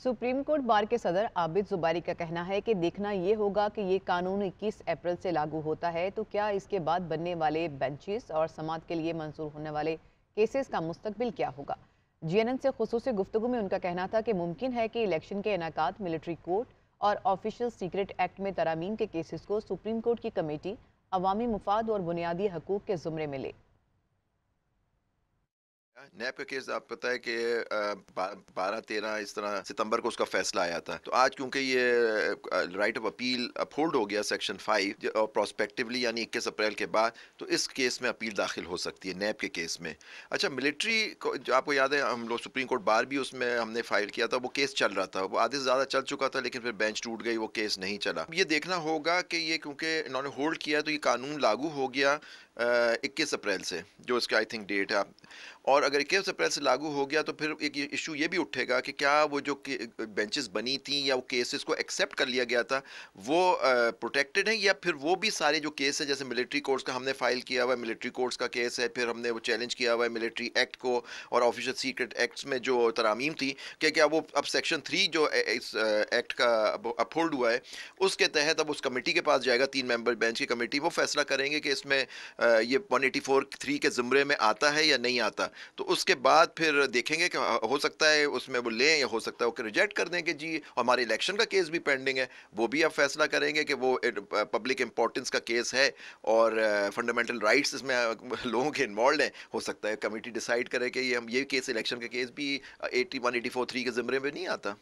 Supreme court bar के सदर आबिद जुबारी का कहना है कि देखना ये होगा कि ये कानून 21 अप्रैल से लागू होता है तो क्या इसके बाद बनने वाले बेंचेस और समात के लिए मंजूर होने वाले केसेस का मुस्तकबिल क्या होगा। जीएनएन से खुसूसी गुफ्तगू में उनका कहना था कि मुमकिन है कि इलेक्शन के इनेकात, मिलिट्री कोर्ट और ऑफिशियल सीक्रेट एक्ट में तरमीम के केसेस को सुप्रीम कोर्ट की कमेटी अवामी मुफाद और बुनियादी हकूक के जुमरे में ले। नैब का केस आप पता है कि 12-13 इस तरह सितंबर को उसका फैसला आया था। तो आज क्योंकि ये राइट ऑफ अपील अपहोल्ड हो गया सेक्शन 5 और प्रोस्पेक्टिवली यानी 21 अप्रैल के बाद, तो इस केस में अपील दाखिल हो सकती है नैब के केस में। अच्छा, मिलिट्री को जो आपको याद है, हम लोग सुप्रीम कोर्ट बार भी उसमें हमने फाइल किया था, वो केस चल रहा था, वो आधे से ज़्यादा चल चुका था, लेकिन फिर बेंच टूट गई, वो केस नहीं चला। ये देखना होगा कि ये क्योंकि इन्होंने होल्ड किया तो ये कानून लागू हो गया 21 अप्रैल से, जो इसका आई थिंक डेट है। और अगर 21 अप्रैल से लागू हो गया तो फिर एक इशू ये भी उठेगा कि क्या वो जो बेंचेस बनी थी या वो केसेस को एक्सेप्ट कर लिया गया था वो प्रोटेक्टेड है, या फिर वो भी सारे जो केस है, जैसे मिलिट्री कोर्ट्स का हमने फाइल किया हुआ है, मिलिट्री कोर्ट्स का केस है, फिर हमने वो चैलेंज किया हुआ है मिलिट्री एक्ट को और ऑफिशियल सीक्रेट एक्ट्स में जो तरामीम थी, क्या वो अब सेक्शन 3 जो इस एक्ट का अपहोल्ड हुआ है उसके तहत अब उस कमेटी के पास जाएगा, 3 मेंबर बेंच की कमेटी, वो फैसला करेंगे कि इसमें ये 184(3) के ज़ुमरे में आता है या नहीं आता। तो उसके बाद फिर देखेंगे कि हो सकता है उसमें वो लें, या हो सकता है वो रिजेक्ट कर दें कि जी हमारे इलेक्शन का केस भी पेंडिंग है, वो भी अब फैसला करेंगे कि वो पब्लिक इंपॉर्टेंस का केस है और फंडामेंटल राइट्स इसमें लोगों के इन्वॉल्व हैं। हो सकता है कमेटी डिसाइड करे कि ये केस इलेक्शन का केस भी 81 184(3) के ज़ुमरे में नहीं आता।